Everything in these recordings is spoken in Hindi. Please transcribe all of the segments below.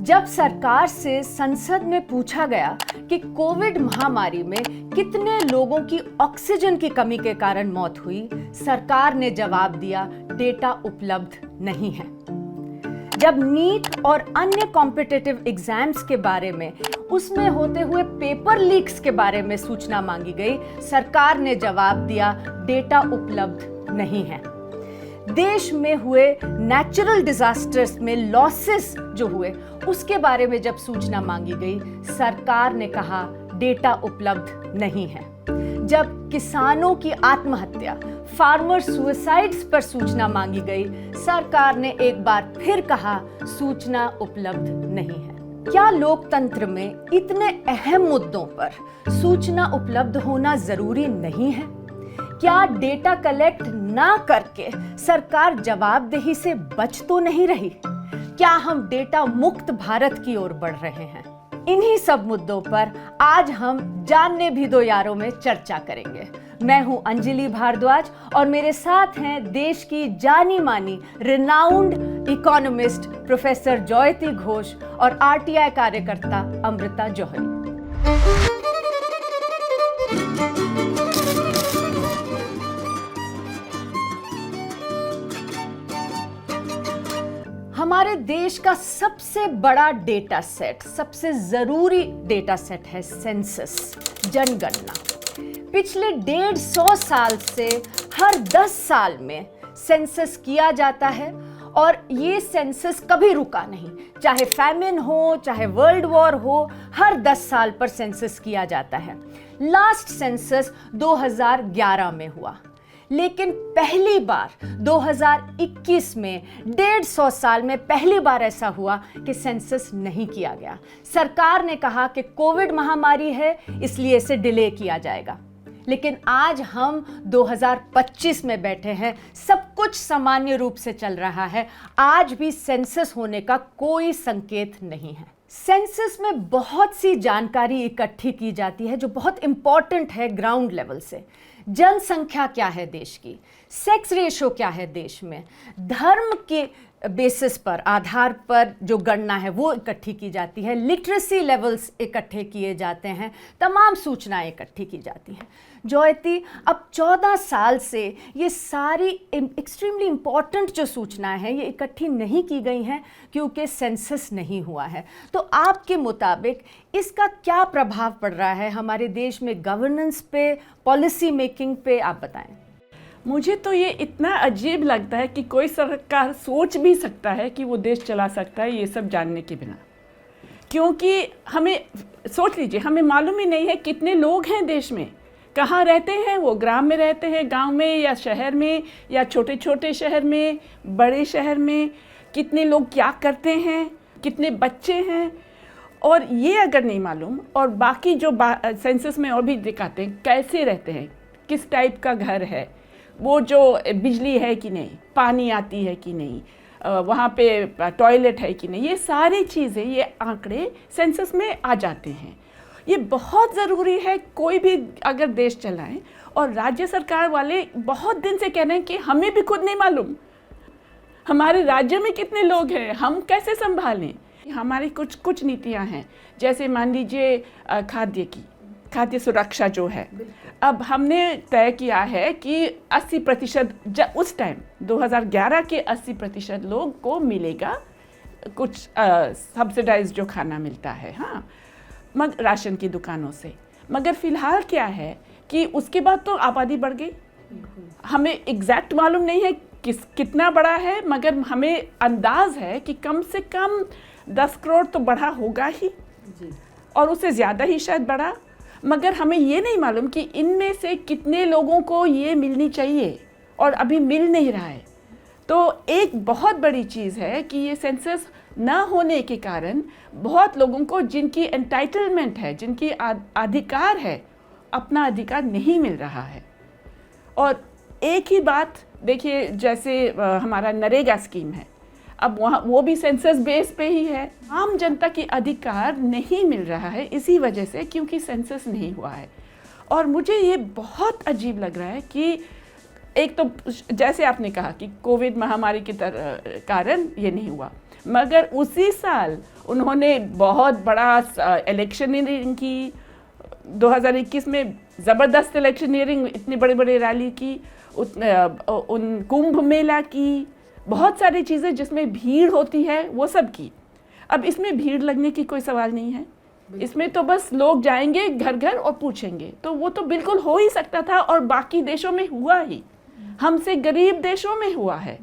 जब सरकार से संसद में पूछा गया कि कोविड महामारी में कितने लोगों की ऑक्सीजन की कमी के कारण मौत हुई, सरकार ने जवाब दिया, डेटा उपलब्ध नहीं है। जब नीट और अन्य कॉम्पिटिटिव एग्जाम्स के बारे में, उसमें होते हुए पेपर लीक्स के बारे में सूचना मांगी गई, सरकार ने जवाब दिया, डेटा उपलब्ध नहीं है। देश में हुए नेचुरल डिजास्टर्स में लॉसेस जो हुए, उसके बारे में जब सूचना मांगी गई, सरकार ने कहा डेटा उपलब्ध नहीं है। जब किसानों की आत्महत्या, फार्मर सुसाइड्स पर सूचना मांगी गई, सरकार ने एक बार फिर कहा सूचना उपलब्ध नहीं है। क्या लोकतंत्र में इतने अहम मुद्दों पर सूचना उपलब्ध होना जरूरी नहीं है? क्या डेटा कलेक्ट ना करके सरकार जवाबदेही से बच तो नहीं रही? क्या हम डेटा मुक्त भारत की ओर बढ़ रहे हैं? इन्हीं सब मुद्दों पर आज हम जानने भी दो यारों में चर्चा करेंगे। मैं हूं अंजलि भारद्वाज और मेरे साथ हैं देश की जानी मानी रिनाउंड इकोनॉमिस्ट प्रोफेसर जयती घोष और आरटीआई कार्यकर्ता अमृता जौहरी। हमारे देश का सबसे बड़ा डेटा सेट, सबसे जरूरी डेटा सेट है सेंसस, जनगणना। पिछले 150 साल से हर 10 साल में सेंसस किया जाता है और ये सेंसस कभी रुका नहीं। चाहे फैमिन हो, चाहे वर्ल्ड वॉर हो, हर 10 साल पर सेंसस किया जाता है। लास्ट सेंसस 2011 में हुआ, लेकिन पहली बार 2021 में 150 साल में पहली बार ऐसा हुआ कि सेंसस नहीं किया गया। सरकार ने कहा कि कोविड महामारी है, इसलिए इसे डिले किया जाएगा। लेकिन आज हम 2025 में बैठे हैं, सब कुछ सामान्य रूप से चल रहा है, आज भी सेंसस होने का कोई संकेत नहीं है। सेंसस में बहुत सी जानकारी इकट्ठी की जाती है जो बहुत इंपॉर्टेंट है ग्राउंड लेवल से। जनसंख्या क्या है देश की, सेक्स रेशो क्या है देश में, धर्म के बेसिस पर, आधार पर जो गणना है वो इकट्ठी की जाती है, लिटरेसी लेवल्स इकट्ठे किए जाते हैं, तमाम सूचनाएं इकट्ठी की जाती हैं। जयती, अब 14 साल से ये सारी एक्सट्रीमली इम्पॉर्टेंट जो सूचनाएं हैं ये इकट्ठी नहीं की गई हैं क्योंकि सेंसस नहीं हुआ है। तो आपके मुताबिक इसका क्या प्रभाव पड़ रहा है हमारे देश में गवर्नेंस पे, पॉलिसी मेकिंग पे, आप बताएं। मुझे तो ये इतना अजीब लगता है कि कोई सरकार सोच भी सकता है कि वो देश चला सकता है ये सब जानने के बिना। क्योंकि हमें, सोच लीजिए, हमें मालूम ही नहीं है कितने लोग हैं देश में, कहाँ रहते हैं वो, ग्राम में रहते हैं, गांव में या शहर में, या छोटे छोटे शहर में, बड़े शहर में, कितने लोग क्या करते हैं, कितने बच्चे हैं। और ये अगर नहीं मालूम, और बाकी जो सेंसस में और भी दिखाते हैं कैसे रहते हैं, किस टाइप का घर है, वो जो बिजली है कि नहीं, पानी आती है कि नहीं, वहाँ पे टॉयलेट है कि नहीं, ये सारी चीज़ें, ये आंकड़े सेंसस में आ जाते हैं। ये बहुत ज़रूरी है कोई भी अगर देश चलाएं। और राज्य सरकार वाले बहुत दिन से कह रहे हैं कि हमें भी खुद नहीं मालूम हमारे राज्य में कितने लोग हैं, हम कैसे संभालें। हमारी कुछ नीतियाँ हैं, जैसे मान लीजिए खाद्य सुरक्षा जो है, अब हमने तय किया है कि 80% उस टाइम 2011 के 80% लोग को मिलेगा कुछ सब्सिडाइज जो खाना मिलता है, हाँ, मगर राशन की दुकानों से। मगर फ़िलहाल क्या है कि उसके बाद तो आबादी बढ़ गई। हमें एग्जैक्ट मालूम नहीं है कितना बड़ा है, मगर हमें अंदाज़ है कि कम से कम 10 करोड़ तो बढ़ा होगा ही, और उससे ज़्यादा ही शायद बढ़ा। मगर हमें ये नहीं मालूम कि इनमें से कितने लोगों को ये मिलनी चाहिए और अभी मिल नहीं रहा है। तो एक बहुत बड़ी चीज़ है कि ये सेंसस ना होने के कारण बहुत लोगों को जिनकी एंटाइटलमेंट है, जिनकी अधिकार है, अपना अधिकार नहीं मिल रहा है। और एक ही बात देखिए, जैसे हमारा नरेगा स्कीम है, अब वहाँ वो भी सेंसस बेस पे ही है। आम जनता की अधिकार नहीं मिल रहा है इसी वजह से, क्योंकि सेंसस नहीं हुआ है। और मुझे ये बहुत अजीब लग रहा है कि एक तो जैसे आपने कहा कि कोविड महामारी के कारण ये नहीं हुआ, मगर उसी साल उन्होंने बहुत बड़ा इलेक्शनियरिंग की, 2021 में ज़बरदस्त इलेक्शनियरिंग, इतनी बड़ी बड़ी रैली की, उन कुंभ मेला की, बहुत सारी चीज़ें जिसमें भीड़ होती है वो सब की। अब इसमें भीड़ लगने की कोई सवाल नहीं है, इसमें तो बस लोग जाएंगे घर घर और पूछेंगे, तो वो तो बिल्कुल हो ही सकता था और बाकी देशों में हुआ ही, हमसे गरीब देशों में हुआ है।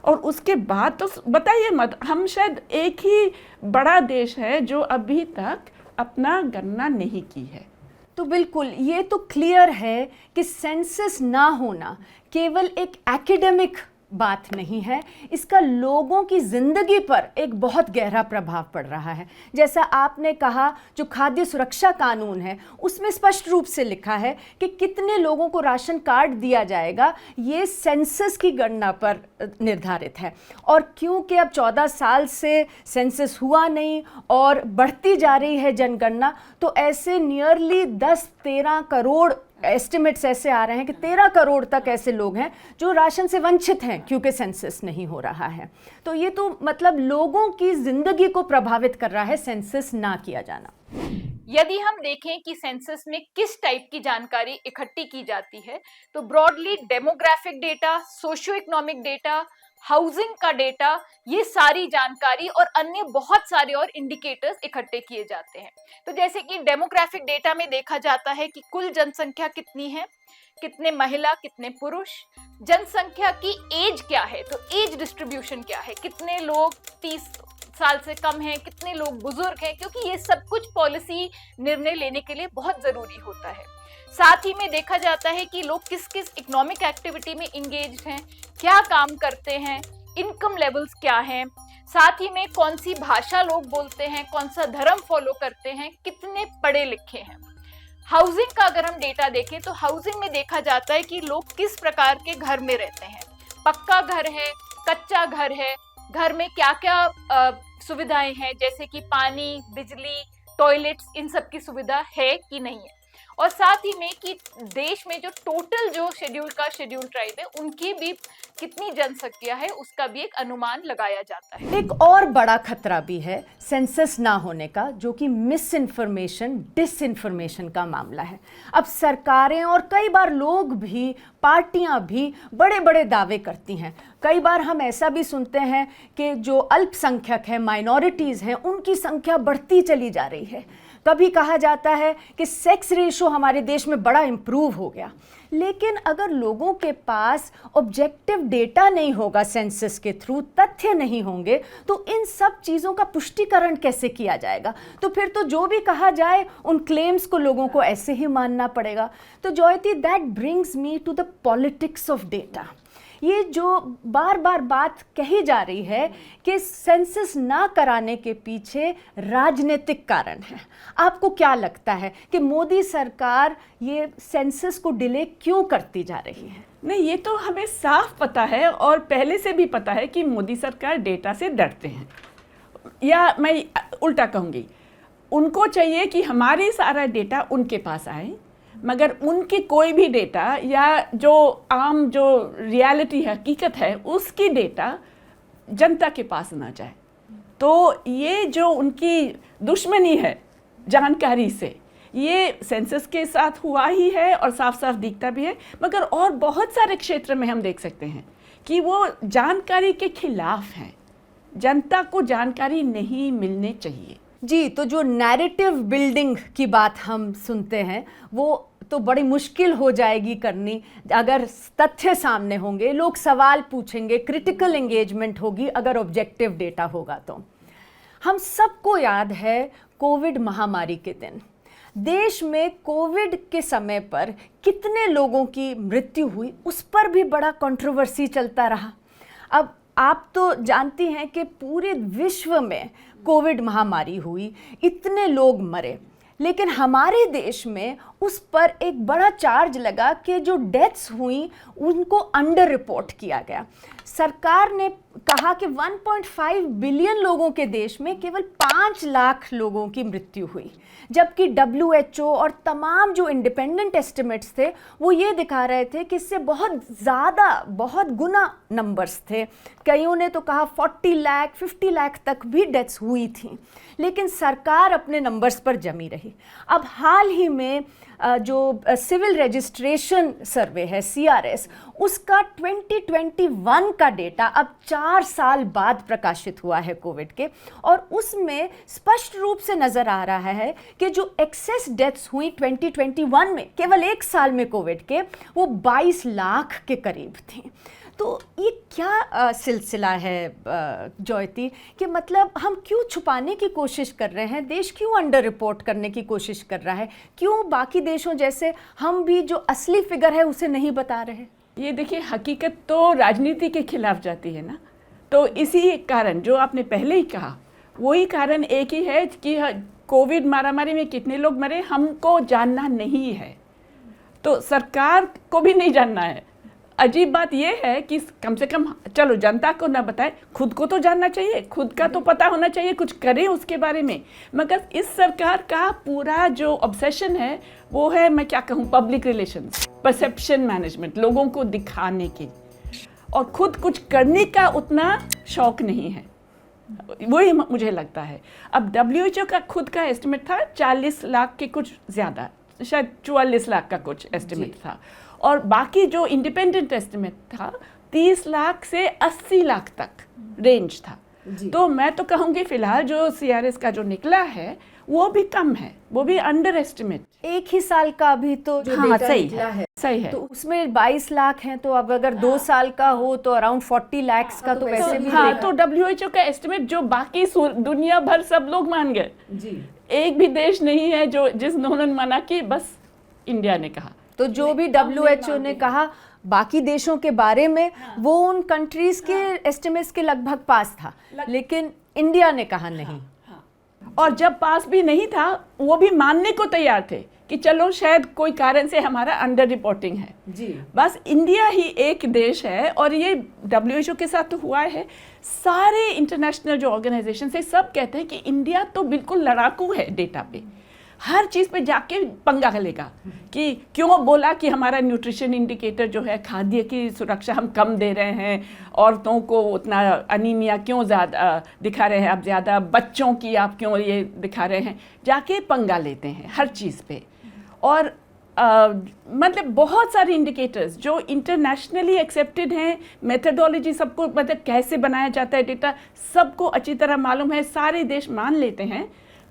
और उसके बाद तो बताइए मत, हम शायद एक ही बड़ा देश है जो अभी तक अपना गणना नहीं की है। तो बिल्कुल ये तो क्लियर है कि सेंसस ना होना केवल एक एकेडमिक बात नहीं है, इसका लोगों की ज़िंदगी पर एक बहुत गहरा प्रभाव पड़ रहा है। जैसा आपने कहा, जो खाद्य सुरक्षा कानून है उसमें स्पष्ट रूप से लिखा है कि कितने लोगों को राशन कार्ड दिया जाएगा, ये सेंसस की गणना पर निर्धारित है। और क्योंकि अब 14 साल से सेंसस हुआ नहीं और बढ़ती जा रही है जनगणना, तो ऐसे नियरली 10-13 करोड़ एस्टिमेट्स ऐसे आ रहे हैं कि 13 करोड़ तक ऐसे लोग हैं जो राशन से वंचित हैं क्योंकि सेंसस नहीं हो रहा है। तो ये तो मतलब लोगों की जिंदगी को प्रभावित कर रहा है सेंसस ना किया जाना। यदि हम देखें कि सेंसस में किस टाइप की जानकारी इकट्ठी की जाती है, तो broadly demographic data, socio economic data, housing का डेटा, ये सारी जानकारी और अन्य बहुत सारे और इंडिकेटर्स इकट्ठे किए जाते हैं। तो जैसे कि डेमोग्राफिक डेटा में देखा जाता है कि कुल जनसंख्या कितनी है, कितने महिला, कितने पुरुष, जनसंख्या की एज क्या है, तो एज डिस्ट्रीब्यूशन क्या है, कितने लोग 30 साल से कम हैं, कितने लोग बुजुर्ग हैं, क्योंकि ये सब कुछ पॉलिसी निर्णय लेने के लिए बहुत जरूरी होता है। साथ ही में देखा जाता है कि लोग किस किस इकोनॉमिक एक्टिविटी में इंगेज्ड हैं, क्या काम करते हैं, इनकम लेवल्स क्या हैं, साथ ही में कौन सी भाषा लोग बोलते हैं, कौन सा धर्म फॉलो करते हैं, कितने पढ़े लिखे हैं। हाउसिंग का अगर हम डेटा देखें तो हाउसिंग में देखा जाता है कि लोग किस प्रकार के घर में रहते हैं, पक्का घर है, कच्चा घर है, घर में क्या क्या सुविधाएं हैं, जैसे कि पानी, बिजली, टॉयलेट्स, इन सब की सुविधा है कि नहीं है। और साथ ही में कि देश में जो टोटल जो शेड्यूल ट्राइब है उनकी भी कितनी जनसंख्या है, उसका भी एक अनुमान लगाया जाता है। एक और बड़ा खतरा भी है सेंसस ना होने का, जो कि मिस इन्फॉर्मेशन, डिसइंफॉर्मेशन का मामला है। अब सरकारें और कई बार लोग भी, पार्टियां भी बड़े बड़े दावे करती हैं। कई बार हम ऐसा भी सुनते हैं कि जो अल्पसंख्यक हैं, माइनॉरिटीज़ हैं, उनकी संख्या बढ़ती चली जा रही है। कभी कहा जाता है कि सेक्स रेशो हमारे देश में बड़ा इम्प्रूव हो गया। लेकिन अगर लोगों के पास ऑब्जेक्टिव डेटा नहीं होगा, सेंसस के थ्रू तथ्य नहीं होंगे, तो इन सब चीज़ों का पुष्टिकरण कैसे किया जाएगा? तो फिर तो जो भी कहा जाए उन क्लेम्स को लोगों को ऐसे ही मानना पड़ेगा। तो Joyati, that brings me to the politics of data. ये जो बार बार बात कही जा रही है कि सेंसस ना कराने के पीछे राजनीतिक कारण है, आपको क्या लगता है कि मोदी सरकार ये सेंसस को डिले क्यों करती जा रही है? नहीं, ये तो हमें साफ पता है और पहले से भी पता है कि मोदी सरकार डेटा से डरते हैं, या मैं उल्टा कहूँगी, उनको चाहिए कि हमारी सारा डेटा उनके पास आए, मगर उनकी कोई भी डेटा या जो आम जो रियलिटी है, हकीकत है, उसकी डेटा जनता के पास ना जाए। तो ये जो उनकी दुश्मनी है जानकारी से, ये सेंसस के साथ हुआ ही है और साफ साफ दिखता भी है, मगर और बहुत सारे क्षेत्र में हम देख सकते हैं कि वो जानकारी के खिलाफ हैं। जनता को जानकारी नहीं मिलने चाहिए। जी, तो जो नैरेटिव बिल्डिंग की बात हम सुनते हैं वो तो बड़ी मुश्किल हो जाएगी करनी अगर तथ्य सामने होंगे, लोग सवाल पूछेंगे, क्रिटिकल एंगेजमेंट होगी अगर ऑब्जेक्टिव डेटा होगा। तो हम सबको याद है कोविड महामारी के दिन, देश में कोविड के समय पर कितने लोगों की मृत्यु हुई, उस पर भी बड़ा कंट्रोवर्सी चलता रहा। अब आप तो जानती हैं कि पूरे विश्व में कोविड महामारी हुई, इतने लोग मरे, लेकिन हमारे देश में उस पर एक बड़ा चार्ज लगा कि जो डेथ्स हुई उनको अंडर रिपोर्ट किया गया। सरकार ने कहा कि 1.5 बिलियन लोगों के देश में केवल 5 लाख लोगों की मृत्यु हुई, जबकि WHO और तमाम जो इंडिपेंडेंट एस्टिमेट्स थे वो ये दिखा रहे थे कि इससे बहुत ज़्यादा, बहुत गुना नंबर्स थे। कईयों ने तो कहा 40 लाख 50 लाख तक भी डेथ्स हुई थी, लेकिन सरकार अपने नंबर्स पर जमी रही। अब हाल ही में जो सिविल रजिस्ट्रेशन सर्वे है CRS, उसका 2021 का डेटा अब 4 साल बाद प्रकाशित हुआ है कोविड के, और उसमें स्पष्ट रूप से नज़र आ रहा है कि जो एक्सेस डेथ्स हुई 2021 में केवल 1 साल में कोविड के, वो 22 लाख के करीब थी। तो ये क्या सिलसिला है ज्योति, कि मतलब हम क्यों छुपाने की कोशिश कर रहे हैं, देश क्यों अंडर रिपोर्ट करने की कोशिश कर रहा है, क्यों बाकी देशों जैसे हम भी जो असली फिगर है उसे नहीं बता रहे? ये देखिए, हकीकत तो राजनीति के खिलाफ जाती है ना, तो इसी कारण जो आपने पहले ही कहा वही कारण एक ही है कि कोविड महामारी में कितने लोग मरे हमको जानना नहीं है, तो सरकार को भी नहीं जानना है। अजीब बात यह है कि कम से कम चलो जनता को ना बताए, खुद को तो जानना चाहिए, खुद का तो पता होना चाहिए, कुछ करें उसके बारे में। मगर इस सरकार का पूरा जो ऑब्सेशन है वो है, मैं क्या कहूँ, पब्लिक रिलेशंस, परसेप्शन मैनेजमेंट, लोगों को दिखाने की, और खुद कुछ करने का उतना शौक नहीं है, वही मुझे लगता है। अब WHO का खुद का एस्टिमेट था 40 लाख के कुछ ज़्यादा, शायद 44 लाख का कुछ एस्टिमेट था, और बाकी जो इंडिपेंडेंट एस्टिमेट था 30 लाख से 80 लाख तक रेंज था। तो मैं तो कहूँगी फिलहाल जो CRS का जो निकला है वो भी कम है, वो भी अंडर एस्टिमेट। 1 ही साल का अभी तो जो हाँ, डेटा सही निकला है, सही है। तो उसमें 22 लाख हैं, तो अब अगर 2 साल का हो तो अराउंड 40 लाख का तो वैसे भी हाँ, तो WHO का एस्टिमेट जो बाकी दुनिया भर सब लोग मान गए जी, एक भी देश नहीं है जो जिन्होंने माना कि बस इंडिया ने कहा। तो जो भी WHO ने कहा बाकी देशों के बारे में, वो उन कंट्रीज के एस्टिमेट्स के लगभग पास था, लेकिन इंडिया ने कहा नहीं। और जब पास भी नहीं था वो भी मानने को तैयार थे कि चलो शायद कोई कारण से हमारा अंडर रिपोर्टिंग है जी। बस इंडिया ही एक देश है, और ये WHO के साथ तो हुआ है, सारे इंटरनेशनल जो ऑर्गेनाइजेशन है सब कहते हैं कि इंडिया तो बिल्कुल लड़ाकू है डेटा पे, हर चीज़ पे जाके पंगा लेगा कि क्यों बोला कि हमारा न्यूट्रिशन इंडिकेटर जो है, खाद्य की सुरक्षा हम कम दे रहे हैं, औरतों को उतना अनीमिया क्यों ज़्यादा दिखा रहे हैं आप ज़्यादा, बच्चों की आप क्यों ये दिखा रहे हैं, जाके पंगा लेते हैं हर चीज़ पे। और मतलब बहुत सारे इंडिकेटर्स जो इंटरनेशनली एक्सेप्टेड हैं, मेथडोलॉजी सबको, मतलब कैसे बनाया जाता है डेटा सबको अच्छी तरह मालूम है, सारे देश मान लेते हैं,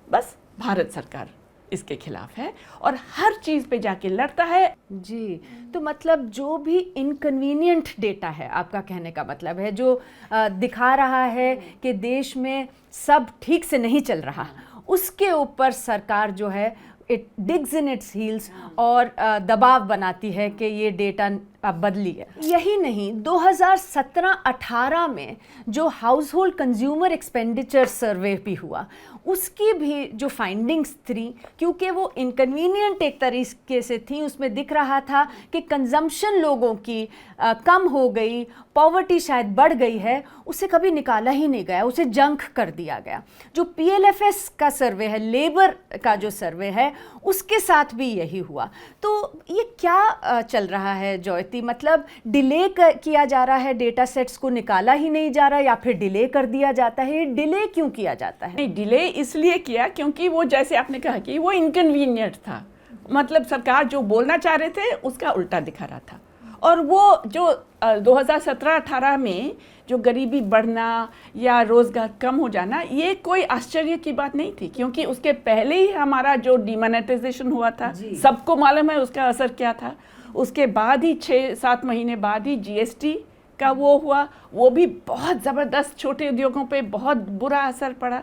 बस भारत सरकार इसके खिलाफ है और हर चीज़ पे जाके लड़ता है जी। तो मतलब जो भी इनकन्वीनियंट डेटा है, आपका कहने का मतलब है, जो दिखा रहा है कि देश में सब ठीक से नहीं चल रहा, उसके ऊपर सरकार जो है it digs in its heels और दबाव बनाती है कि ये डेटा अब बदली है। यही नहीं, 2017-18 में जो हाउस होल्ड कंज्यूमर एक्सपेंडिचर सर्वे भी हुआ, उसकी भी जो फाइंडिंग्स थी, क्योंकि वो इनकन्वीनियंट एक तरीके से थी, उसमें दिख रहा था कि कंजम्पशन लोगों की कम हो गई, पॉवर्टी शायद बढ़ गई है, उसे कभी निकाला ही नहीं गया, उसे जंक कर दिया गया। जो PLFS का सर्वे है, लेबर का जो सर्वे है, उसके साथ भी यही हुआ। तो ये क्या चल रहा है ज्योति, मतलब डिले किया जा रहा है, डेटा सेट्स को निकाला ही नहीं जा रहा, या फिर डिले कर दिया जाता है? डिले क्यों किया जाता है? नहीं, डिले इसलिए किया क्योंकि वो, जैसे आपने कहा कि वो इनकन्वीनियंट था, मतलब सरकार जो बोलना चाह रहे थे उसका उल्टा दिखा रहा था। और वो जो 2017-18 में जो गरीबी बढ़ना या रोज़गार कम हो जाना, ये कोई आश्चर्य की बात नहीं थी, क्योंकि उसके पहले ही हमारा जो डिमोनेटाइजेशन हुआ था, सबको मालूम है उसका असर क्या था। उसके बाद ही 6-7 महीने बाद ही GST का वो हुआ, वो भी बहुत ज़बरदस्त छोटे उद्योगों पे बहुत बुरा असर पड़ा।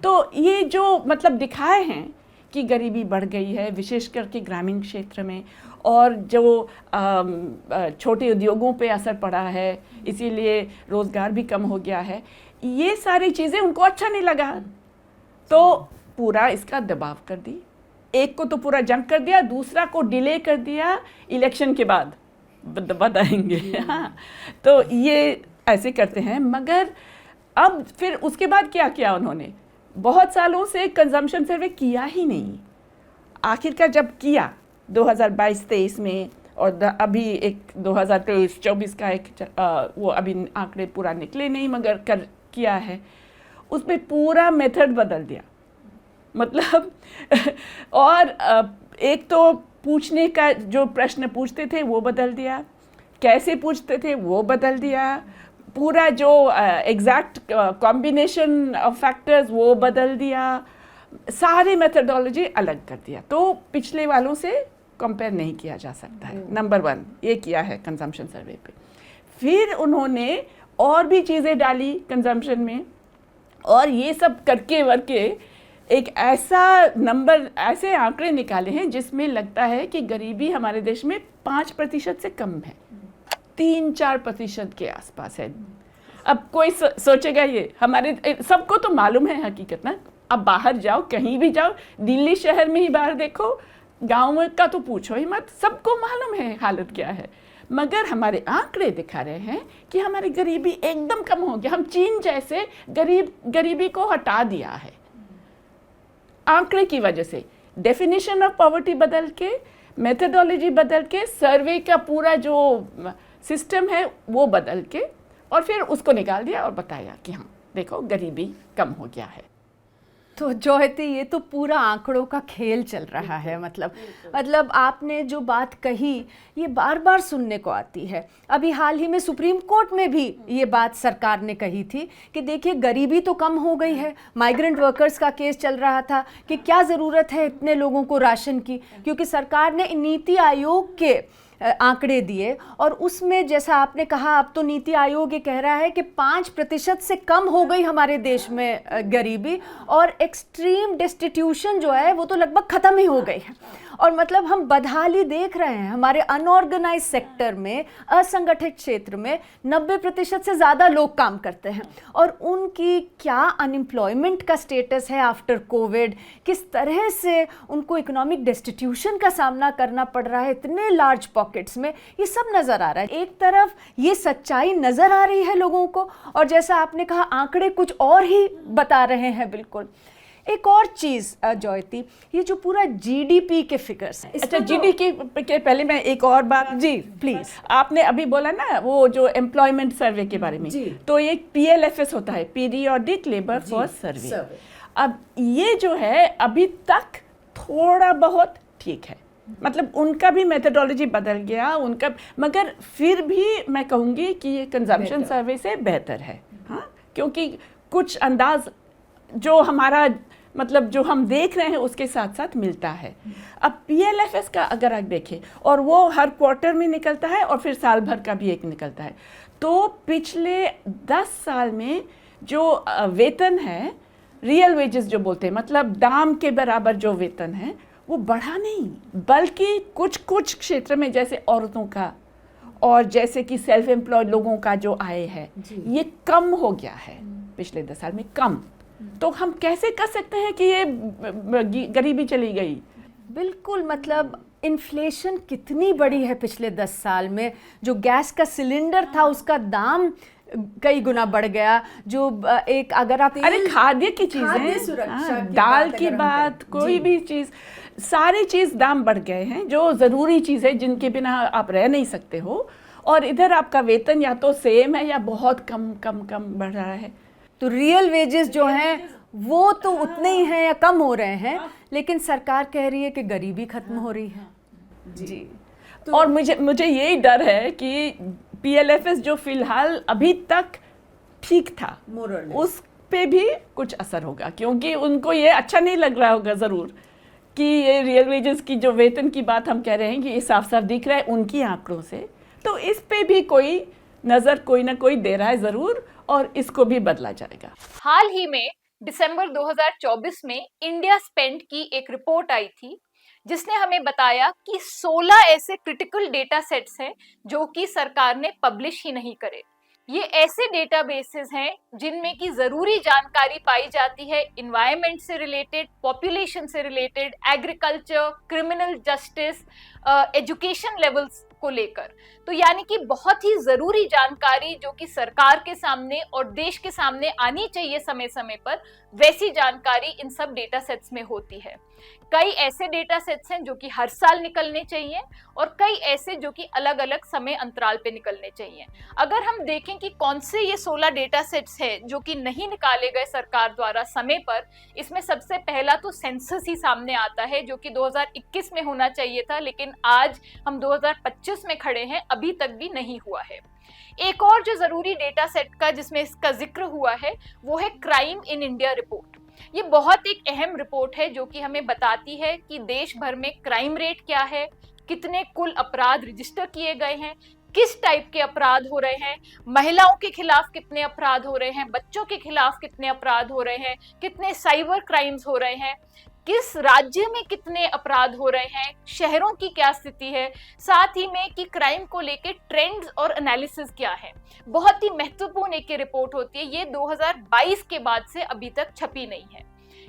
तो ये जो मतलब दिखाए हैं कि गरीबी बढ़ गई है, विशेष करके ग्रामीण क्षेत्र में, और जो छोटे उद्योगों पे असर पड़ा है, इसीलिए रोज़गार भी कम हो गया है, ये सारी चीज़ें उनको अच्छा नहीं लगा, तो पूरा इसका दबाव कर दी। एक को तो पूरा जंक कर दिया, दूसरा को डिले कर दिया, इलेक्शन के बाद बताएंगे। हाँ, तो ये ऐसे करते हैं। मगर अब फिर उसके बाद क्या किया उन्होंने, बहुत सालों से कंजम्पशन सर्वे किया ही नहीं। आखिरकार जब किया 2022-23 में, और अभी एक 2023-24 का एक वो अभी आंकड़े पूरा निकले नहीं मगर किया है, उसमें पूरा मेथड बदल दिया। मतलब और एक तो पूछने का जो प्रश्न पूछते थे वो बदल दिया, कैसे पूछते थे वो बदल दिया, पूरा जो एग्जैक्ट कॉम्बिनेशन ऑफ फैक्टर्स वो बदल दिया, सारी मेथडोलॉजी अलग कर दिया। तो पिछले वालों से कंपेयर नहीं किया जा सकता है। नंबर 1 ये किया है कंजम्पशन सर्वे पे। फिर उन्होंने और भी चीज़ें डाली कंजम्पशन में, और ये सब करके वर्के एक ऐसा नंबर, ऐसे आंकड़े निकाले हैं जिसमें लगता है कि गरीबी हमारे देश में 5% से कम है, 3-4% के आसपास है। अब कोई सोचेगा ये हमारे सबको तो मालूम है हकीकत ना। अब बाहर जाओ, कहीं भी जाओ, दिल्ली शहर में ही बाहर देखो, गाँव का तो पूछो ही मत, सबको मालूम है हालत क्या है। मगर हमारे आंकड़े दिखा रहे हैं कि हमारी गरीबी एकदम कम हो गया। हम चीन जैसे गरीबी को हटा दिया है आंकड़े की वजह से। डेफिनेशन ऑफ पॉवर्टी बदल के, मेथडोलॉजी बदल के, सर्वे का पूरा जो सिस्टम है वो बदल के, और फिर उसको निकाल दिया और बताया कि हाँ देखो गरीबी कम हो गया है। तो ज्योति, ये तो पूरा आंकड़ों का खेल चल रहा है। मतलब आपने जो बात कही ये बार बार सुनने को आती है। अभी हाल ही में सुप्रीम कोर्ट में भी ये बात सरकार ने कही थी कि देखिए गरीबी तो कम हो गई है। माइग्रेंट वर्कर्स का केस चल रहा था कि क्या ज़रूरत है इतने लोगों को राशन की, क्योंकि सरकार ने नीति आयोग के आंकड़े दिए, और उसमें जैसा आपने कहा अब तो नीति आयोग ये कह रहा है कि 5% से कम हो गई हमारे देश में गरीबी, और एक्सट्रीम डिस्टिट्यूशन जो है वो तो लगभग ख़त्म ही हो गई है। और मतलब हम बदहाली देख रहे हैं हमारे अनऑर्गेनाइज सेक्टर में, असंगठित क्षेत्र में 90% से ज़्यादा लोग काम करते हैं, और उनकी क्या अनएम्प्लॉयमेंट का स्टेटस है आफ्टर कोविड, किस तरह से उनको इकोनॉमिक डिस्टिट्यूशन का सामना करना पड़ रहा है इतने लार्ज पॉकेट्स में, ये सब नज़र आ रहा है। एक तरफ ये सच्चाई नज़र आ रही है लोगों को, और जैसा आपने कहा आंकड़े कुछ और ही बता रहे हैं। बिल्कुल एक और चीज़ ज्योति, ये जो पूरा जीडीपी के फिगर्स हैं। अच्छा, जीडीपी के पहले मैं एक और बात, जी प्लीज। आपने अभी बोला ना वो जो एम्प्लॉयमेंट सर्वे के बारे में, तो ये PLFS होता है, पीरियोडिक लेबर फोर्स सर्वे। अब ये जो है अभी तक थोड़ा बहुत ठीक है, मतलब उनका भी मेथडोलॉजी बदल गया उनका, मगर फिर भी मैं कहूँगी कि ये कंजम्पशन सर्वे से बेहतर है। हाँ, क्योंकि कुछ अंदाज जो हमारा मतलब जो हम देख रहे हैं उसके साथ साथ मिलता है। अब PLFS का अगर आप देखें, और वो हर क्वार्टर में निकलता है और फिर साल भर का भी एक निकलता है, तो पिछले 10 साल में जो वेतन है, रियल वेजेस जो बोलते हैं, मतलब दाम के बराबर जो वेतन है, वो बढ़ा नहीं, बल्कि कुछ कुछ क्षेत्र में जैसे औरतों का और जैसे कि सेल्फ एम्प्लॉयड लोगों का जो आय है ये कम हो गया है पिछले 10 साल में, कम। तो हम कैसे कर सकते हैं कि ये गरीबी चली गई? बिल्कुल, मतलब इन्फ्लेशन कितनी बड़ी है पिछले 10 साल में। जो गैस का सिलेंडर था उसका दाम कई गुना बढ़ गया। जो एक अगर आप अरे खाद्य की चीजें, दाल की बात, कोई भी चीज, सारी चीज दाम बढ़ गए हैं जो जरूरी चीज है जिनके बिना आप रह नहीं सकते हो, और इधर आपका वेतन या तो सेम है या बहुत कम कम कम बढ़ रहा है। तो रियल वेजेस जो हैं वो तो उतने ही हैं या कम हो रहे हैं, लेकिन सरकार कह रही है कि गरीबी खत्म हो रही है। जी, तो और मुझे यही डर है कि PLFS जो फिलहाल अभी तक ठीक था, उस पे भी कुछ असर होगा, क्योंकि उनको ये अच्छा नहीं लग रहा होगा ज़रूर कि ये रियल वेजेस की जो वेतन की बात हम कह रहे हैं कि ये साफ साफ दिख रहा है उनकी आंकड़ों से, तो इस पे भी कोई नज़र कोई ना कोई दे रहा है ज़रूर, और इसको भी बदला जाएगा। हाल ही में दिसंबर 2024 में इंडिया स्पेंड की एक रिपोर्ट आई थी जिसने हमें बताया कि 16 ऐसे क्रिटिकल डेटा सेट्स हैं जो कि सरकार ने पब्लिश ही नहीं करे। ये ऐसे डेटाबेसेस हैं जिनमें की जरूरी जानकारी पाई जाती है इन्वायरमेंट से रिलेटेड, पॉपुलेशन से related, agriculture, criminal justice, education levels को लेकर। तो यानी कि बहुत ही जरूरी जानकारी जो कि सरकार के सामने और देश के सामने आनी चाहिए समय समय पर, वैसी जानकारी इन सब डेटा सेट्स में होती है। कई ऐसे डेटा सेट्स हैं जो कि हर साल निकलने चाहिए और कई ऐसे जो कि अलग अलग समय अंतराल पे निकलने चाहिए। अगर हम देखें कि कौन से ये 16 डेटा सेट्स हैं जो कि नहीं निकाले गए सरकार द्वारा समय पर, इसमें सबसे पहला तो सेंसस ही सामने आता है जो कि 2021 में होना चाहिए था, लेकिन आज हम 2025 में खड़े हैं, अभी तक भी नहीं हुआ है। एक और जो जरूरी डेटा सेट का जिसमें इसका जिक्र हुआ है वो है क्राइम इन इंडिया रिपोर्ट। ये बहुत एक अहम रिपोर्ट है जो कि हमें बताती है कि देश भर में क्राइम रेट क्या है, कितने कुल अपराध रजिस्टर किए गए हैं, किस टाइप के अपराध हो रहे हैं, महिलाओं के खिलाफ कितने अपराध हो रहे हैं, बच्चों के खिलाफ कितने अपराध हो रहे हैं, कितने साइबर क्राइम्स हो रहे हैं, किस राज्य में कितने अपराध हो रहे हैं, शहरों की क्या स्थिति है, साथ ही में कि क्राइम को लेके ट्रेंड्स और एनालिसिस क्या है। बहुत ही महत्वपूर्ण एक रिपोर्ट होती है। ये 2022 के बाद से अभी तक छपी नहीं है।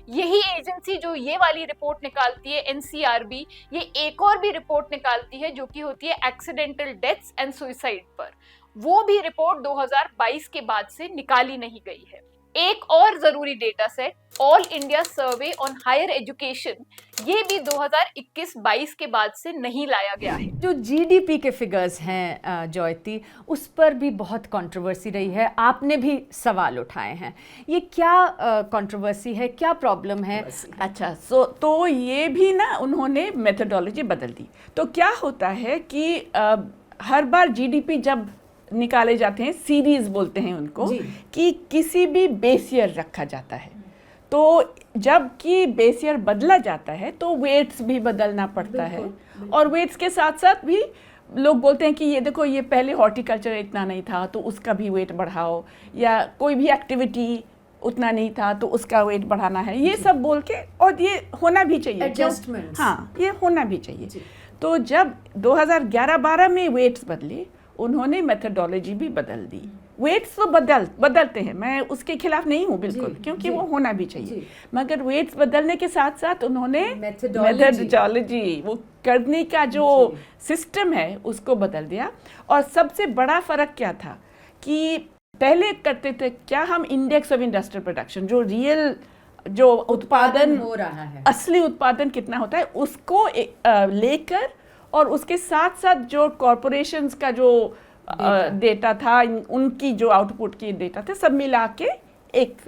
यही एजेंसी जो ये वाली रिपोर्ट निकालती है, एनसीआरबी, ये एक और भी रिपोर्ट निकालती है जो कि होती है एक्सीडेंटल डेथ्स एंड सुसाइड पर। वो भी रिपोर्ट 2022 के बाद से निकाली नहीं गई है। एक और जरूरी data set all India survey on higher education, ये भी 2021-22 के बाद से नहीं लाया गया है। जो जीडीपी के फिगर्स हैं ज्योति, उस पर भी बहुत कंट्रोवर्सी रही है, आपने भी सवाल उठाए हैं। ये क्या कंट्रोवर्सी है, क्या प्रॉब्लम है? अच्छा, तो ये भी ना उन्होंने मेथोडोलॉजी बदल दी। तो क्या होता है कि हर बार जीडीपी जब निकाले जाते हैं, सीरीज बोलते हैं उनको, कि किसी भी बेस ईयर रखा जाता है। तो जब कि बेस ईयर बदला जाता है तो वेट्स भी बदलना पड़ता है, और वेट्स के साथ साथ भी लोग बोलते हैं कि ये देखो, ये पहले हॉर्टिकल्चर इतना नहीं था तो उसका भी वेट बढ़ाओ, या कोई भी एक्टिविटी उतना नहीं था तो उसका वेट बढ़ाना है, ये सब बोल के, और ये होना भी चाहिए, एडजस्टमेंट। हाँ, ये होना भी चाहिए। तो जब 2011-12 में वेट्स बदले, उन्होंने मेथोडोलॉजी भी बदल दी। वेट्स तो बदलते हैं, मैं उसके खिलाफ नहीं हूँ बिल्कुल, क्योंकि वो होना भी चाहिए, मगर वेट्स बदलने के साथ साथ उन्होंने मेथोडोलॉजी, वो करने का जो सिस्टम है उसको बदल दिया। और सबसे बड़ा फर्क क्या था कि पहले करते थे क्या हम इंडेक्स ऑफ इंडस्ट्रियल प्रोडक्शन, जो रियल जो उत्पादन हो रहा है, असली उत्पादन कितना होता है, उसको लेकर, और उसके साथ साथ जो कॉरपोरेशंस का जो डेटा था, उनकी जो आउटपुट की डेटा थे, सब मिला के एक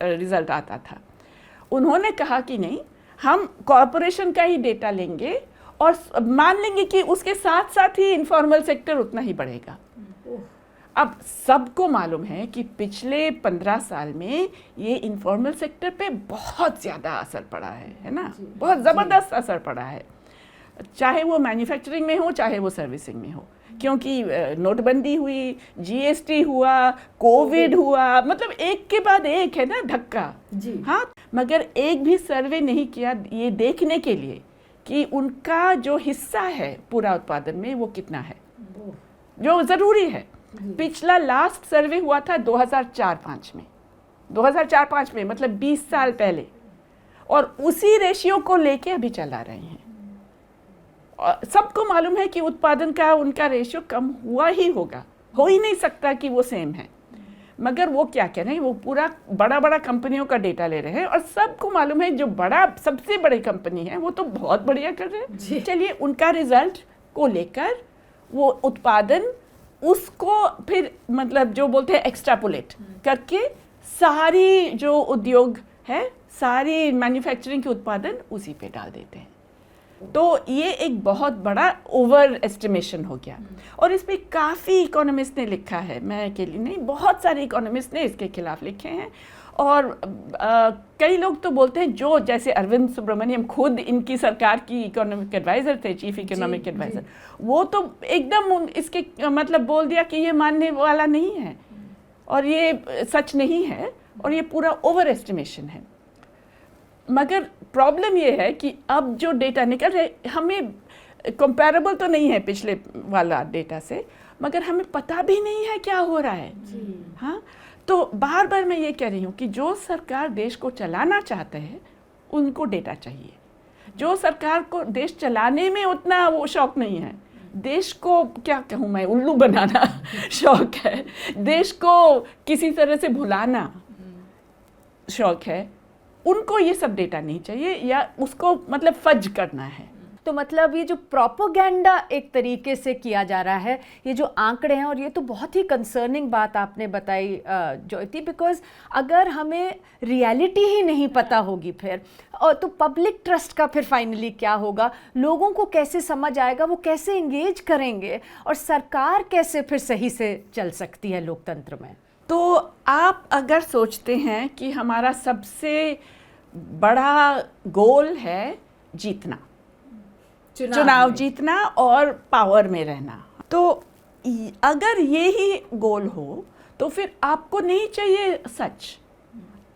रिजल्ट आता था। उन्होंने कहा कि नहीं, हम कॉरपोरेशन का ही डेटा लेंगे और मान लेंगे कि उसके साथ साथ ही इनफॉर्मल सेक्टर उतना ही बढ़ेगा। अब सबको मालूम है कि पिछले 15 साल में ये इनफॉर्मल सेक्टर पे बहुत ज़्यादा असर पड़ा है ना, बहुत ज़बरदस्त असर पड़ा है, चाहे वो मैन्युफैक्चरिंग में हो चाहे वो सर्विसिंग में हो, क्योंकि नोटबंदी हुई, जीएसटी हुआ, कोविड हुआ, मतलब एक के बाद एक है ना धक्का। हाँ, मगर एक भी सर्वे नहीं किया ये देखने के लिए कि उनका जो हिस्सा है पूरा उत्पादन में वो कितना है, जो ज़रूरी है। पिछला लास्ट सर्वे हुआ था 2004-05 में, 2004-05 में, मतलब 20 साल पहले, और उसी रेशियो को लेके अभी चला रहे हैं। सबको मालूम है कि उत्पादन का उनका रेशियो कम हुआ ही होगा, हो ही नहीं सकता कि वो सेम है, मगर वो क्या कह रहे हैं, वो पूरा बड़ा कंपनियों का डेटा ले रहे हैं, और सबको मालूम है जो सबसे बड़ी कंपनी है वो तो बहुत बढ़िया कर रहे हैं। चलिए, उनका रिजल्ट को लेकर वो उत्पादन, उसको फिर मतलब जो बोलते हैं एक्सट्रापोलेट करके सारी जो उद्योग है, सारी मैन्युफैक्चरिंग के उत्पादन उसी पे डाल देते हैं। तो ये एक बहुत बड़ा ओवर एस्टिमेशन हो गया, और इस पर काफ़ी इकोनॉमिस्ट ने लिखा है, मैं अकेली नहीं, बहुत सारे इकोनॉमिस्ट ने इसके खिलाफ लिखे हैं। और कई लोग तो बोलते हैं, जो जैसे अरविंद सुब्रमण्यम खुद इनकी सरकार की इकोनॉमिक एडवाइज़र थे, चीफ इकोनॉमिक एडवाइज़र, वो तो एकदम इसके मतलब बोल दिया कि ये मानने वाला नहीं है और ये सच नहीं है और ये पूरा ओवर एस्टिमेशन है। मगर प्रॉब्लम ये है कि अब जो डेटा निकल रहे, हमें कंपैरेबल तो नहीं है पिछले वाला डेटा से, मगर हमें पता भी नहीं है क्या हो रहा है। हाँ, तो बार बार मैं ये कह रही हूँ कि जो सरकार देश को चलाना चाहते हैं उनको डेटा चाहिए। जो सरकार को देश चलाने में उतना वो शौक नहीं है, देश को क्या कहूँ मैं, उल्लू बनाना शौक है, देश को किसी तरह से भुलाना शौक है, उनको ये सब डेटा नहीं चाहिए या उसको मतलब फज करना है। तो मतलब ये जो प्रोपोगेंडा एक तरीके से किया जा रहा है, ये जो आंकड़े हैं, और ये तो बहुत ही कंसर्निंग बात आपने बताई ज्योति, बिकॉज अगर हमें रियलिटी ही नहीं पता होगी फिर, और तो पब्लिक ट्रस्ट का फिर फाइनली क्या होगा, लोगों को कैसे समझ आएगा, वो कैसे इंगेज करेंगे, और सरकार कैसे फिर सही से चल सकती है लोकतंत्र में। तो आप अगर सोचते हैं कि हमारा सबसे बड़ा गोल है जीतना, चुनाव जीतना और पावर में रहना, तो अगर ये ही गोल हो तो फिर आपको नहीं चाहिए सच,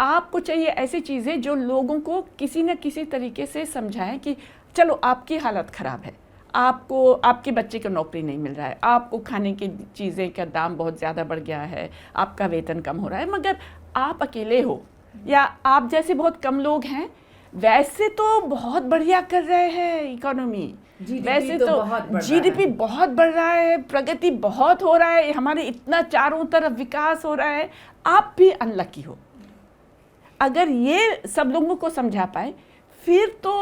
आपको चाहिए ऐसी चीज़ें जो लोगों को किसी न किसी तरीके से समझाएं कि चलो आपकी हालत ख़राब है, आपको आपके बच्चे को नौकरी नहीं मिल रहा है, आपको खाने की चीज़ें का दाम बहुत ज़्यादा बढ़ गया है, आपका वेतन कम हो रहा है, मगर आप अकेले हो या आप जैसे बहुत कम लोग हैं, वैसे तो बहुत बढ़िया कर रहे हैं इकोनॉमी, वैसे तो जीडीपी बहुत बढ़ रहा है, प्रगति बहुत हो रहा है, हमारे इतना चारों तरफ विकास हो रहा है, आप भी अनलकी हो। अगर ये सब लोगों को समझा पाए फिर तो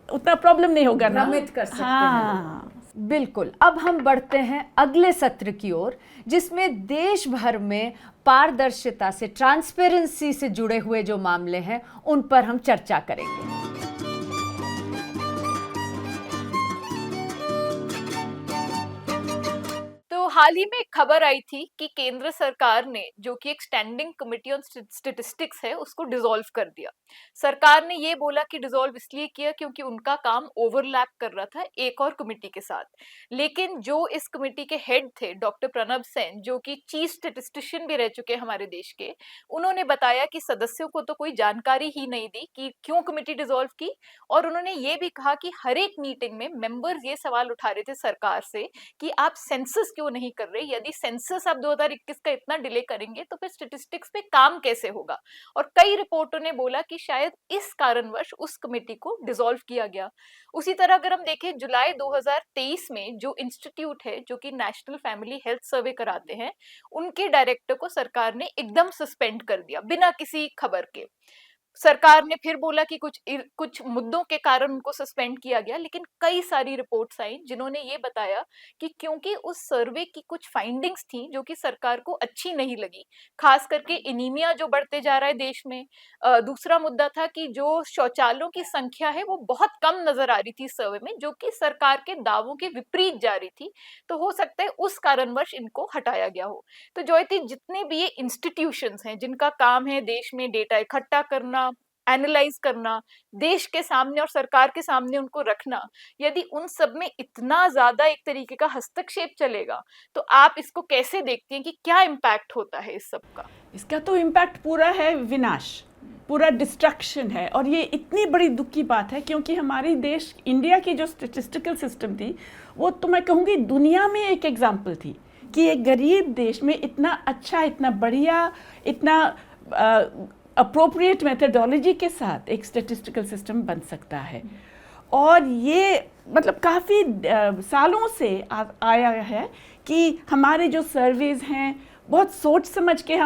उतना प्रॉब्लम नहीं होगा ना, भ्रमित कर सकते हाँ। हैं। बिल्कुल। अब हम बढ़ते हैं अगले सत्र की ओर, जिसमें देश भर में पारदर्शिता से, ट्रांसपेरेंसी से जुड़े हुए जो मामले हैं उन पर हम चर्चा करेंगे। तो हाल ही में एक खबर आई थी कि केंद्र सरकार ने, जो कि एक स्टैंडिंग कमेटी ऑन स्टैटिस्टिक्स है, उसको डिसॉल्व कर दिया। सरकार ने ये बोला कि डिसॉल्व इसलिए किया क्योंकि उनका काम ओवरलैप कर रहा था एक और कमेटी के साथ। लेकिन जो इस कमेटी के हेड थे डॉक्टर प्रणब सेन, जो कि चीफ स्टैटिस्टिशियन भी रह चुके हैं हमारे देश के, उन्होंने बताया कि सदस्यों को तो कोई जानकारी ही नहीं दी कि क्यों कमेटी डिसॉल्व की। और उन्होंने ये भी कहा कि हर एक मीटिंग में मेंबर्स ये सवाल उठा रहे थे सरकार से कि आप सेंसस क्यों नहीं कर रहे, यदि सेंसस आप 2021 का इतना डिले करेंगे तो फिर स्टैटिस्टिक्स पे काम कैसे होगा। और कई रिपोर्टों ने बोला कि शायद इस कारणवश उस कमेटी को डिसॉल्व किया गया। उसी तरह अगर हम देखें, जुलाई 2023 में जो इंस्टीट्यूट है जो कि नेशनल फैमिली हेल्थ सर्वे कराते हैं, उनके डायरेक्टर को सरकार ने एकदम सस्पेंड कर दिया बिना किसी खबर के। सरकार ने फिर बोला कि कुछ मुद्दों के कारण उनको सस्पेंड किया गया, लेकिन कई सारी रिपोर्ट्स आई जिन्होंने ये बताया कि क्योंकि उस सर्वे की कुछ फाइंडिंग्स थी जो कि सरकार को अच्छी नहीं लगी, खास करके एनीमिया जो बढ़ते जा रहा है देश में। दूसरा मुद्दा था कि जो शौचालयों की संख्या है वो बहुत कम नजर आ रही थी सर्वे में, जो कि सरकार के दावों के विपरीत जा रही थी। तो हो सकता है उस कारणवश इनको हटाया गया हो। तो ज्योति, जितने भी ये इंस्टीट्यूशंस हैं जिनका काम है देश में डेटा इकट्ठा करना, एनालाइज करना, देश के सामने और सरकार के सामने उनको रखना, यदि उन सब में इतना ज्यादा एक तरीके का हस्तक्षेप चलेगा तो आप इसको कैसे देखते हैं कि क्या इम्पैक्ट होता है इस सब का? इसका तो इम्पैक्ट पूरा है विनाश, पूरा डिस्ट्रक्शन है। और ये इतनी बड़ी दुख की बात है क्योंकि हमारी देश इंडिया की जो स्टैटिस्टिकल सिस्टम थी वो तो मैं कहूँगी दुनिया में एक एग्जाम्पल थी कि एक गरीब देश में इतना अच्छा, इतना बढ़िया, इतना अप्रोप्रिएट मेथडोलॉजी के साथ एक स्टैटिस्टिकल सिस्टम बन सकता है। और ये मतलब काफ़ी सालों से आया है कि हमारे जो सर्वेज हैं बहुत सोच समझ के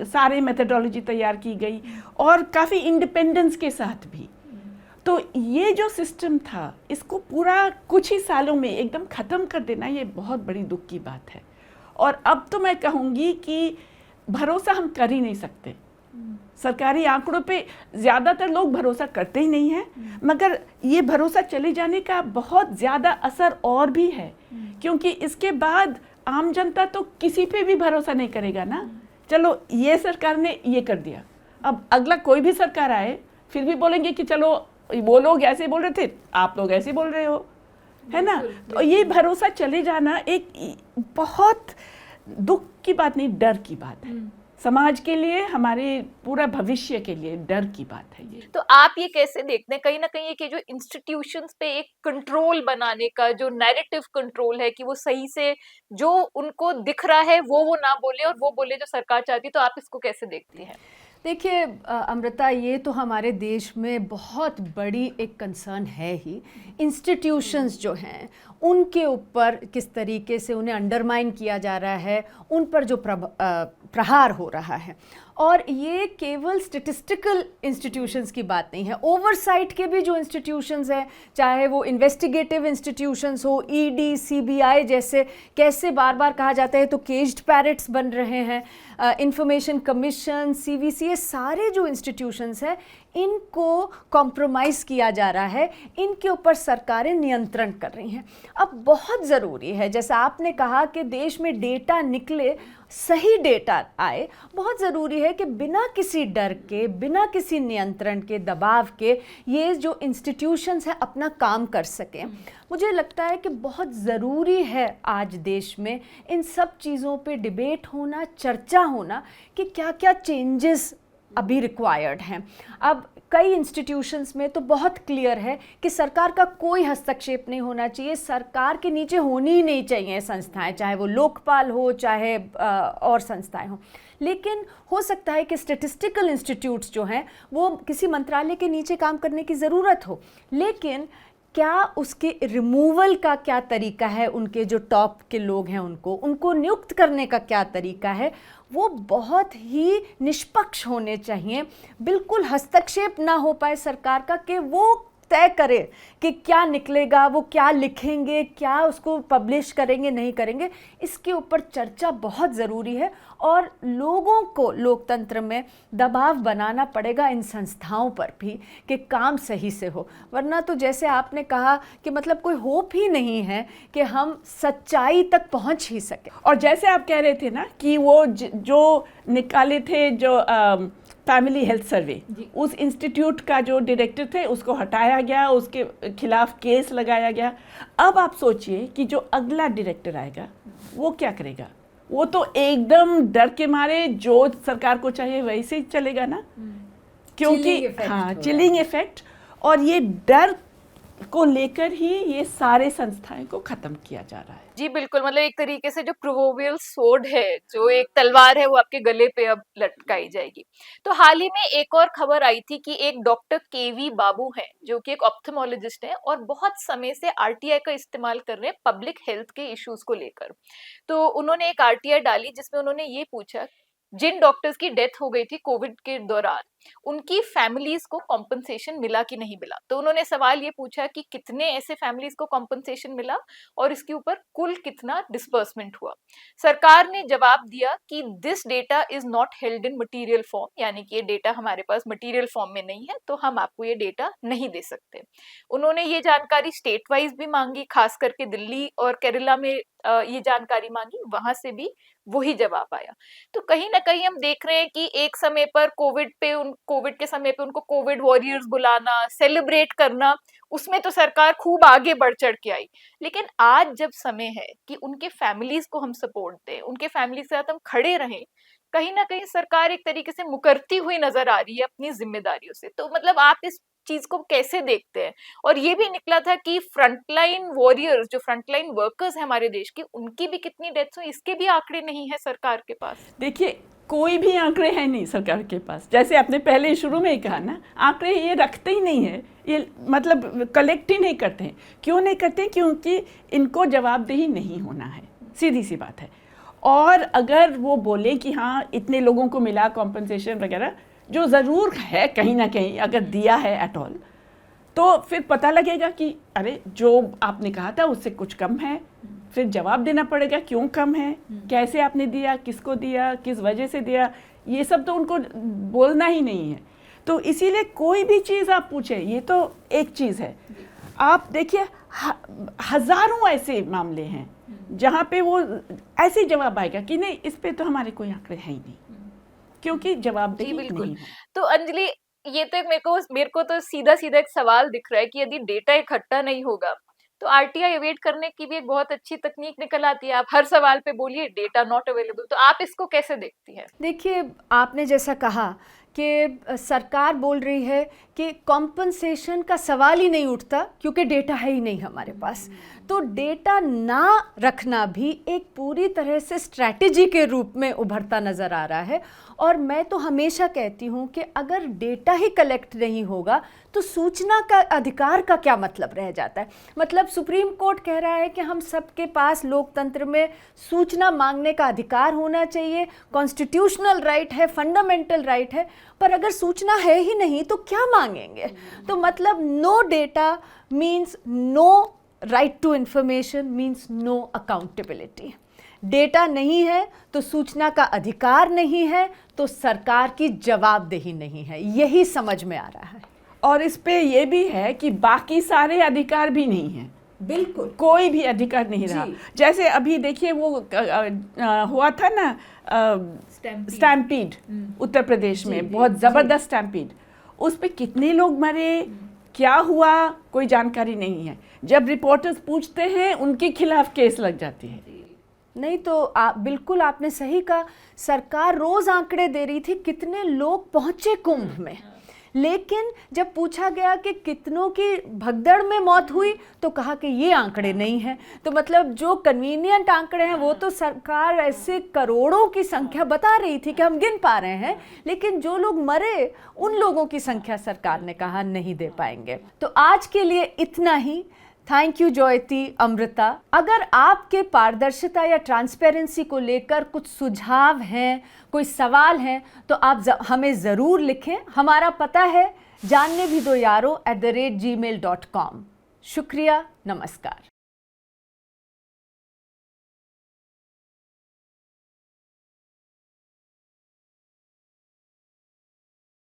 सारे मेथडोलॉजी तैयार की गई और काफ़ी इंडिपेंडेंस के साथ भी। तो ये जो सिस्टम था इसको पूरा कुछ ही सालों में एकदम ख़त्म कर देना, ये बहुत बड़ी दुख की बात है। और अब तो मैं कहूँगी कि भरोसा हम कर ही नहीं सकते। सरकारी आंकड़ों पे ज़्यादातर लोग भरोसा करते ही नहीं हैं, मगर ये भरोसा चले जाने का बहुत ज़्यादा असर और भी है, क्योंकि इसके बाद आम जनता तो किसी पे भी भरोसा नहीं करेगा ना। चलो ये सरकार ने ये कर दिया, अब अगला कोई भी सरकार आए फिर भी बोलेंगे कि चलो वो लोग ऐसे बोल रहे थे, आप लोग ऐसे बोल रहे हो, है ना। तो ये भरोसा चले जाना एक बहुत दुख की बात नहीं, डर की बात है। समाज के लिए, हमारे पूरा भविष्य के लिए डर की बात है ये। तो आप ये कैसे देखते हैं कहीं ना कहीं कि जो इंस्टीट्यूशंस पे एक कंट्रोल बनाने का जो नैरेटिव कंट्रोल है कि वो सही से जो उनको दिख रहा है वो ना बोले और वो बोले जो सरकार चाहती है, तो आप इसको कैसे देखते हैं? देखिए अमृता, ये तो हमारे देश में बहुत बड़ी एक कंसर्न है ही। इंस्टीट्यूशंस जो हैं उनके ऊपर किस तरीके से उन्हें अंडरमाइन किया जा रहा है, उन पर जो प्रहार हो रहा है। और ये केवल स्टेटिस्टिकल इंस्टीट्यूशंस की बात नहीं है, ओवरसाइट के भी जो इंस्टीट्यूशंस हैं, चाहे वो इन्वेस्टिगेटिव इंस्टीट्यूशंस हो, ईडी, सीबीआई जैसे, कैसे बार बार कहा जाता है तो केज्ड पैरेट्स बन रहे हैं, इंफॉर्मेशन कमीशन, सीवीसी, ये सारे जो इंस्टीट्यूशंस हैं इनको कॉम्प्रोमाइज़ किया जा रहा है, इनके ऊपर सरकारें नियंत्रण कर रही हैं। अब बहुत ज़रूरी है, जैसा आपने कहा कि देश में डेटा निकले, सही डेटा आए, बहुत ज़रूरी है कि बिना किसी डर के, बिना किसी नियंत्रण के, दबाव के, ये जो इंस्टीट्यूशंस हैं अपना काम कर सकें। मुझे लगता है कि बहुत ज़रूरी है आज देश में इन सब चीज़ों पे डिबेट होना, चर्चा होना कि क्या क्या चेंजेस अभी रिक्वायर्ड हैं। अब कई इंस्टीट्यूशंस में तो बहुत क्लियर है कि सरकार का कोई हस्तक्षेप नहीं होना चाहिए, सरकार के नीचे होनी ही नहीं चाहिए संस्थाएं, चाहे वो लोकपाल हो, चाहे और संस्थाएं हों। लेकिन हो सकता है कि स्टैटिस्टिकल इंस्टीट्यूट्स जो हैं वो किसी मंत्रालय के नीचे काम करने की ज़रूरत हो, लेकिन क्या उसके रिमूवल का क्या तरीका है, उनके जो टॉप के लोग हैं उनको नियुक्त करने का क्या तरीका है, वो बहुत ही निष्पक्ष होने चाहिए। बिल्कुल हस्तक्षेप ना हो पाए सरकार का कि वो तय करे कि क्या निकलेगा, वो क्या लिखेंगे, क्या उसको पब्लिश करेंगे, नहीं करेंगे। इसके ऊपर चर्चा बहुत ज़रूरी है और लोगों को लोकतंत्र में दबाव बनाना पड़ेगा इन संस्थाओं पर भी कि काम सही से हो, वरना तो जैसे आपने कहा कि मतलब कोई होप ही नहीं है कि हम सच्चाई तक पहुंच ही सके। और जैसे आप कह रहे थे ना कि वो जो निकाले थे जो फैमिली हेल्थ सर्वे, उस इंस्टीट्यूट का जो डायरेक्टर थे उसको हटाया गया, उसके खिलाफ केस लगाया गया। अब आप सोचिए कि जो अगला डायरेक्टर आएगा वो क्या करेगा। वो तो एकदम डर के मारे जो सरकार को चाहिए वैसे ही चलेगा ना, क्योंकि हाँ, चिलिंग इफेक्ट, और ये डर को लेकर ही ये सारे संस्थाएं को खत्म किया जा रहा है। जी बिल्कुल, मतलब एक तरीके से जो प्रोवर्बियल स्वॉर्ड है, जो एक तलवार है, वो आपके गले पे अब लटकाई जाएगी। तो हाल ही में एक और खबर आई थी कि एक डॉक्टर केवी बाबू हैं, जो कि एक ऑप्थेमोलॉजिस्ट हैं और बहुत समय से आरटीआई का इस्तेमाल कर रहे हैं पब्लिक हेल्थ के इश्यूज को लेकर। तो उन्होंने एक आरटीआई डाली जिसमें उन्होंने ये पूछा, जिन डॉक्टर्स की डेथ हो गई थी कोविड के दौरान, उनकी फैमिलीज को कॉम्पनसेशन मिला कि नहीं मिला। तो उन्होंने सवाल ये पूछा कि कितने ऐसे फैमिलीज को कॉम्पनसेशन मिला और इसके ऊपर कुल कितना डिस्बर्समेंट हुआ। सरकार ने जवाब दिया कि this data is not held in material form, यानी कि ये डेटा हमारे पास मटीरियल फॉर्म में नहीं है, तो हम आपको ये डेटा नहीं दे सकते। उन्होंने ये जानकारी स्टेट वाइज भी मांगी, खास करके दिल्ली और केरला में ये जानकारी मांगी, वहां से भी वही जवाब आया। तो कहीं ना कहीं हम देख रहे हैं कि एक समय पर कोविड के समय पे उनको कोविड वॉरियर्स बुलाना, सेलिब्रेट करना, उसमें तो सरकार खूब आगे बढ़ चढ़ के आई। लेकिन आज जब समय है कि उनके फैमिलीज को हम सपोर्ट दें, उनके फैमिली के साथ हम खड़े रहें, कहीं ना कहीं सरकार एक तरीके से मुकरती हुई नजर आ रही है अपनी जिम्मेदारियों से। तो मतलब आप इस चीज को कैसे देखते हैं? और ये भी निकला था कि फ्रंटलाइन वॉरियर्स, जो फ्रंटलाइन वर्कर्स हैं हमारे देश की, उनकी भी कितनी डेथ्स हुई, इसके भी आंकड़े नहीं है सरकार के पास। देखिए, कोई भी आंकड़े हैं नहीं सरकार के पास। जैसे आपने पहले शुरू में ही कहा ना, आंकड़े ये रखते ही नहीं है, ये मतलब कलेक्ट ही नहीं करते हैं। क्यों नहीं करते? क्योंकि इनको जवाबदेही नहीं होना है, सीधी सी बात है। और अगर वो बोले कि हाँ इतने लोगों को मिला कॉम्पनसेशन वगैरह, जो ज़रूर है कहीं ना कहीं, अगर दिया है एट ऑल, तो फिर पता लगेगा कि अरे जो आपने कहा था उससे कुछ कम है, फिर जवाब देना पड़ेगा क्यों कम है, कैसे आपने दिया, किसको दिया, किस वजह से दिया, ये सब तो उनको बोलना ही नहीं है। तो इसीलिए कोई भी चीज़ आप पूछे, ये तो एक चीज़ है। आप देखिए हज़ारों ऐसे मामले हैं जहाँ पे वो ऐसे जवाब आएगा कि नहीं, इस पे तो हमारे कोई आंकड़े हैं ही नहीं, क्योंकि जवाबदेही बिल्कुल नहीं है। तो अंजलि, ये तो मेरे को तो सीधा सीधा एक सवाल दिख रहा है कि यदि डेटा इकट्ठा नहीं होगा तो आरटीआई अवॉइड करने की भी एक बहुत अच्छी तकनीक निकल आती है। आप हर सवाल पे बोलिए डेटा नॉट अवेलेबल, तो आप इसको कैसे देखती है? देखिए, आपने जैसा कहा कि सरकार बोल रही है कि कॉम्पनसेशन का सवाल ही नहीं उठता क्योंकि डेटा है ही नहीं हमारे पास। तो डेटा ना रखना भी एक पूरी तरह से स्ट्रैटेजी के रूप में उभरता नज़र आ रहा है। और मैं तो हमेशा कहती हूँ कि अगर डेटा ही कलेक्ट नहीं होगा तो सूचना का अधिकार का क्या मतलब रह जाता है। मतलब सुप्रीम कोर्ट कह रहा है कि हम सबके पास लोकतंत्र में सूचना मांगने का अधिकार होना चाहिए, कॉन्स्टिट्यूशनल राइट है, फंडामेंटल राइट है, पर अगर सूचना है ही नहीं तो क्या मांगेंगे? तो मतलब no data means no right to information, means no accountability. Data नहीं है तो सूचना का अधिकार नहीं है, तो सरकार की जवाबदेही नहीं है। यही समझ में आ रहा है। और इस पे ये भी है कि बाकी सारे अधिकार भी नहीं हैं। बिल्कुल, कोई भी अधिकार नहीं रहा। जैसे अभी देखिए वो हुआ था ना स्टैम्पीड उत्तर प्रदेश में, बहुत ज़बरदस्त स्टैम्पीड। उस पे कितने लोग मरे, क्या हुआ, कोई जानकारी नहीं है। जब रिपोर्टर्स पूछते हैं उनके खिलाफ केस लग जाती है। नहीं तो बिल्कुल आपने सही कहा। सरकार रोज आंकड़े दे रही थी कितने लोग पहुंचे कुंभ में, लेकिन जब पूछा गया कि कितनों की भगदड़ में मौत हुई तो कहा कि ये आंकड़े नहीं हैं। तो मतलब जो कन्वीनियंट आंकड़े हैं वो तो सरकार ऐसे करोड़ों की संख्या बता रही थी कि हम गिन पा रहे हैं, लेकिन जो लोग मरे उन लोगों की संख्या सरकार ने कहा नहीं दे पाएंगे। तो आज के लिए इतना ही। Thank you Joyati, Amrita. अगर आपके पारदर्शिता या ट्रांसपेरेंसी को लेकर कुछ सुझाव हैं, कोई सवाल हैं, तो आप हमें ज़रूर लिखें। हमारा पता है जानने भी दो यारो @gmail.com। शुक्रिया, नमस्कार।